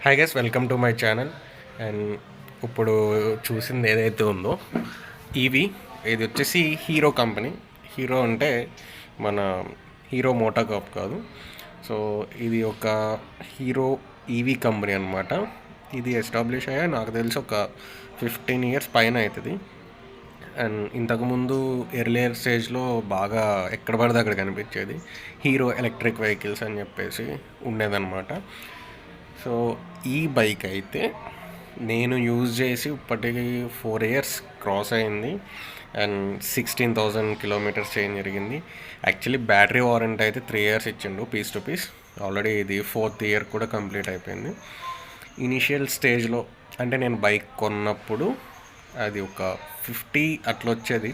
Hi guys, welcome to my channel. And ఇప్పుడు చూసింది ఏదైతే ఉందో ఇది వచ్చేసి హీరో కంపెనీ. హీరో అంటే మన హీరో మోటోకార్ప్ కాదు. సో ఇది ఒక హీరో ఈవీ కంపెనీ అనమాట. ఇది ఎస్టాబ్లిష్ అయ్యా నాకు తెలిసి ఒక 15 years పైన అవుతుంది. అండ్ ఇంతకుముందు ఎర్లియర్ స్టేజ్లో బాగా ఎక్కడ పడితే అక్కడ కనిపించేది హీరో ఎలక్ట్రిక్ వెహికల్స్ అని చెప్పేసి ఉండేదన్నమాట. సో ఈ బైక్ అయితే నేను యూజ్ చేసి ఇప్పటికి 4 years క్రాస్ అయింది. అండ్ 16,000 kilometers చేంజ్ జరిగింది. యాక్చువల్లీ బ్యాటరీ వారంటీ అయితే 3 years ఇచ్చిండు పీస్ టు పీస్. ఆల్రెడీ ఇది 4th year కూడా కంప్లీట్ అయిపోయింది. ఇనిషియల్ స్టేజ్లో అంటే నేను బైక్ కొన్నప్పుడు అది ఒక 50 అట్లా వచ్చేది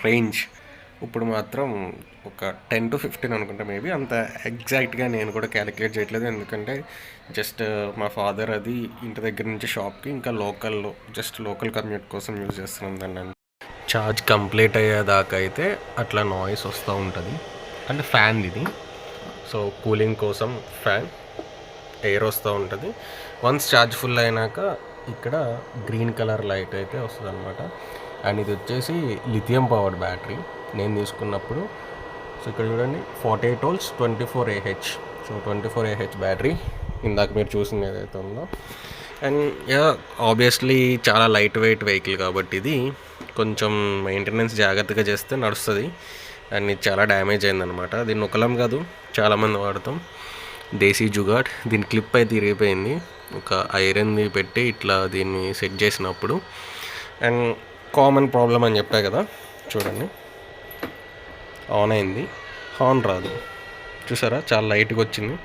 రేంజ్. ఇప్పుడు మాత్రం ఒక 10 to 15 అనుకుంటా. మేబీ అంత ఎగ్జాక్ట్గా నేను కూడా క్యాలిక్యులేట్ చేయట్లేదు, ఎందుకంటే జస్ట్ మా ఫాదర్ అది ఇంటి దగ్గర నుంచి షాప్కి ఇంకా లోకల్ కమ్యూట్ కోసం యూజ్ చేస్తున్నాం దాన్ని. ఛార్జ్ కంప్లీట్ అయ్యేదాకా అయితే అట్లా నాయిస్ వస్తూ ఉంటుంది. అంటే ఫ్యాన్ ఇది, సో కూలింగ్ కోసం ఫ్యాన్ ఎయిర్ వస్తూ ఉంటుంది. వన్స్ ఛార్జ్ ఫుల్ అయినాక ఇక్కడ గ్రీన్ కలర్ లైట్ అయితే వస్తుంది అనమాట. అండ్ ఇది వచ్చేసి లిథియం పవర్డ్ బ్యాటరీ నేను తీసుకున్నప్పుడు. సో ఇక్కడ చూడండి 48 volts 24 Ah. So 24 Ah battery ఇందాక మీరు చూసింది ఏదైతే ఉందో. అండ్ ఆబ్వియస్లీ చాలా లైట్ వెయిట్ వెహికల్ కాబట్టి ఇది కొంచెం మెయింటెనెన్స్ జాగ్రత్తగా చేస్తే నడుస్తుంది. అండ్ ఇది చాలా డ్యామేజ్ అయిందనమాట. దీన్ని ఒకలం కాదు చాలామంది వాడతాం. దేశీ జుగాడ్. దీని క్లిప్ అయితే ఇరిగిపోయింది. ఒక ఐరన్ది పెట్టి ఇట్లా దీన్ని సెట్ చేసినప్పుడు. అండ్ కామన్ ప్రాబ్లం అని చెప్పా కదా, చూడండి ఆన్ అయింది, హార్న్ రాదు. చూసారా, చాలా లైట్గా వచ్చింది.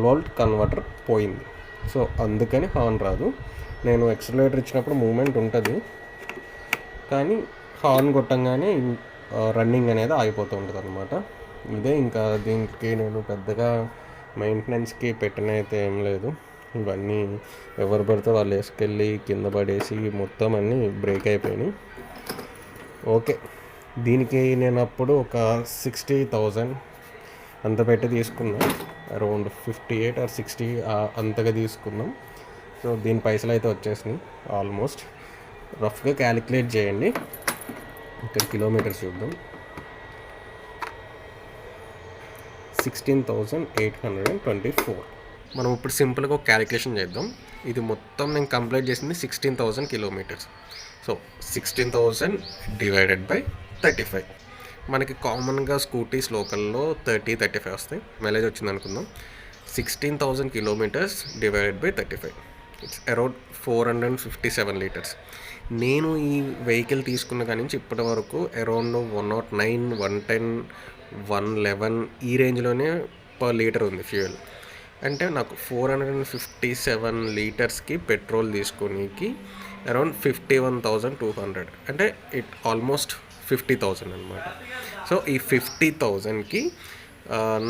వోల్ట్ కన్వర్టర్ పోయింది, సో అందుకని హార్న్ రాదు. నేను ఎక్సలరేటర్ ఇచ్చినప్పుడు మూమెంట్ ఉంటుంది, కానీ హార్న్ కొట్టంగానే రన్నింగ్ అనేది ఆగిపోతూ ఉంటుంది అనమాట. ఇదే ఇంకా దీనికి నేను పెద్దగా మెయింటెనెన్స్కి పెట్టినైతే ఏం లేదు. ఇవన్నీ ఎవరు పడితే వాళ్ళు వేసుకెళ్ళి కింద పడేసి మొత్తం అన్నీ బ్రేక్ అయిపోయినాయి. ఓకే, దీనికి నేను అప్పుడు ఒక 60,000 అంత పెట్టి తీసుకున్నాం. అరౌండ్ 58 or 60 అంతగా తీసుకున్నాం. సో దీని పైసలు అయితే వచ్చేసినాయి ఆల్మోస్ట్. రఫ్గా క్యాలిక్యులేట్ చేయండి. ఇక్కడ కిలోమీటర్స్ చూద్దాం. 16,824. మనం ఇప్పుడు సింపుల్గా ఒక క్యాలిక్యులేషన్ చేద్దాం. ఇది మొత్తం నేను కంప్లీట్ చేసింది 16,000 kilometers. So 16,000 divided by 35. మనకి కామన్గా స్కూటీస్ లోకల్లో 30-35 వస్తాయి. మైలేజ్ వచ్చింది అనుకుందాం. 16,000 kilometers divided by 35, it's around 457 liters. నేను ఈ వెహికల్ తీసుకున్న కాడి నుంచి ఇప్పటి వరకు అరౌండ్ 109, 110, 111 ఈ రేంజ్లోనే పర్ లీటర్ ఉంది ఫ్యూయల్. అంటే నాకు 457 లీటర్స్కి పెట్రోల్ తీసుకోనికి అరౌండ్ 51,200, అంటే ఇట్ ఆల్మోస్ట్ 50,000 అనమాట. సో ఈ 50,000కి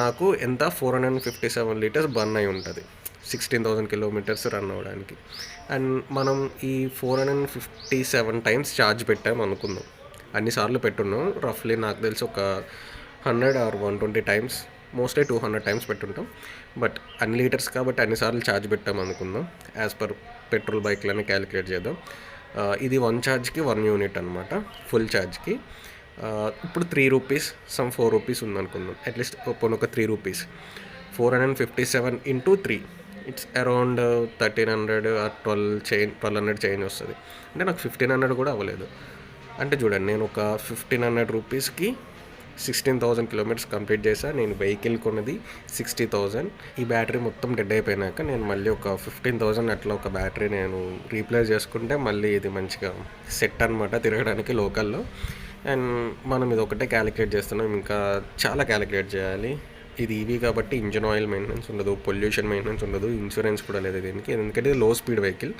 నాకు ఎంత 457 లీటర్స్ బర్న్ అయి ఉంటుంది 16,000 kilometers రన్ అవ్వడానికి. అండ్ మనం ఈ 457 times ఛార్జ్ పెట్టాము అనుకుందాం. అన్నిసార్లు పెట్టున్నాం. రఫ్లీ నాకు తెలిసి ఒక 100 or 120 times, మోస్ట్లీ 200 times పెట్టుంటాం. బట్ అన్ని లీటర్స్ కాబట్టి అన్నిసార్లు ఛార్జ్ పెట్టాం అనుకుందాం. యాజ్ పర్ పెట్రోల్ బైక్లని క్యాలిక్యులేట్ చేద్దాం. ఇది 1 ఛార్జ్కి 1 unit అనమాట. ఫుల్ ఛార్జ్కి ఇప్పుడు 3 rupees, సమ్ 4 rupees ఉందనుకుందాం. అట్లీస్ట్ పోనీ ఒక 3 rupees. 457 into 3, it's around 1,300 or 1,200 change వస్తుంది. అంటే నాకు 1,500 కూడా అవ్వలేదు. అంటే చూడండి, నేను ఒక 1,500 రూపీస్కి 16,000 kilometers కంప్లీట్ చేశాను. నేను వెహికల్ కొన్నది 60,000. ఈ బ్యాటరీ మొత్తం డెడ్ అయిపోయినాక నేను మళ్ళీ ఒక 15,000 అట్లా ఒక బ్యాటరీ నేను రీప్లేస్ చేసుకుంటే మళ్ళీ ఇది మంచిగా సెట్ అనమాట తిరగడానికి లోకల్లో. అండ్ మనం ఇది ఒకటే క్యాలిక్యులేట్ చేస్తున్నాం, ఇంకా చాలా క్యాలిక్యులేట్ చేయాలి. ఇది ఈవీ కాబట్టి ఇంజన్ ఆయిల్ మెయింటెనెన్స్ ఉండదు, పొల్యూషన్ మెయింటెనెన్స్ ఉండదు, ఇన్సూరెన్స్ కూడా లేదు దీనికి. ఎందుకంటే ఇది లో స్పీడ్ వెహికల్.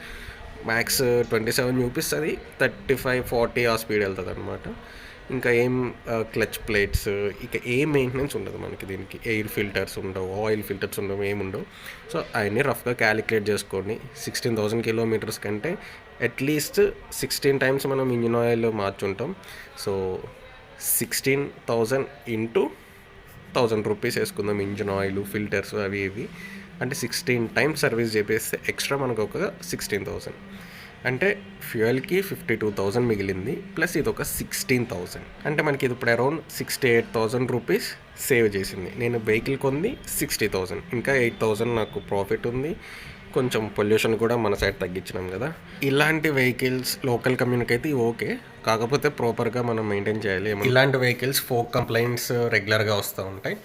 మ్యాక్స్ 27 చూపిస్తుంది, 35-40 ఆ స్పీడ్ వెళ్తుంది అనమాట. ఇంకా ఏం క్లచ్ ప్లేట్స్, ఇక ఏం మెయింటెనెన్స్ ఉండదు మనకి. దీనికి ఎయిర్ ఫిల్టర్స్ ఉండవు, ఆయిల్ ఫిల్టర్స్ ఉండవు, ఏముండవు. సో అవన్నీ రఫ్గా క్యాలిక్యులేట్ చేసుకోండి. 16,000 కిలోమీటర్స్ కంటే అట్లీస్ట్ 16 టైమ్స్ మనం ఇంజిన్ ఆయిల్ మార్చుంటాం. సో 16,000 ఇంటూ 1,000 రూపీస్ వేసుకుందాం ఇంజిన్ ఆయిల్, ఫిల్టర్స్ అవి ఇవి. అంటే 16 టైమ్స్ సర్వీస్ చేపిస్తే ఎక్స్ట్రా మనకు ఒక 16,000. అంటే ఫ్యూయల్కి 52,000 మిగిలింది, ప్లస్ ఇది ఒక 16,000. అంటే మనకి ఇది ఇప్పుడు అరౌండ్ 68,000 రూపీస్ సేవ్ చేసింది. నేను వెహికల్ కొంది 60,000, ఇంకా 8,000 నాకు ప్రాఫిట్ ఉంది. కొంచెం పొల్యూషన్ కూడా మన సైడ్ తగ్గించినాం కదా. ఇలాంటి వెహికల్స్ లోకల్ కమ్యూనిటీ అయితే ఓకే, కాకపోతే ప్రాపర్గా మనం మెయింటైన్ చేయాలి. ఇలాంటి వెహికల్స్ ఫోక్ కంప్లైంట్స్ రెగ్యులర్గా వస్తూ ఉంటాయి,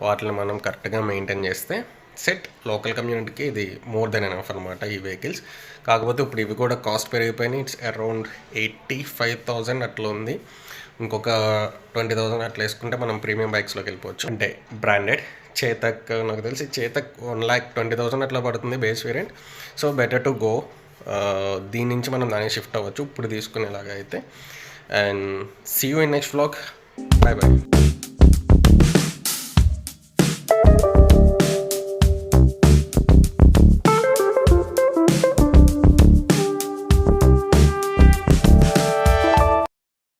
వాటిని మనం కరెక్ట్గా మెయింటైన్ చేస్తే సెట్. లోకల్ కమ్యూనిటీకి ఇది మోర్ దెన్ ఎనఫ్ అనమాట ఈ వెహికల్స్. కాకపోతే ఇప్పుడు ఇవి కూడా కాస్ట్ పెరిగిపోయినాయి. ఇట్స్ అరౌండ్ 85,000 అట్లా ఉంది. ఇంకొక 20,000 అట్లా వేసుకుంటే మనం ప్రీమియం బైక్స్లోకి వెళ్ళిపోవచ్చు. అంటే బ్రాండెడ్ చేతక్, నాకు తెలిసి చేతక్ 1,20,000 అట్లా పడుతుంది base variant. So better to go. దీని నుంచి మనం దానికి షిఫ్ట్ అవ్వచ్చు ఇప్పుడు తీసుకునేలాగా అయితే. And see you in next vlog. Bye by.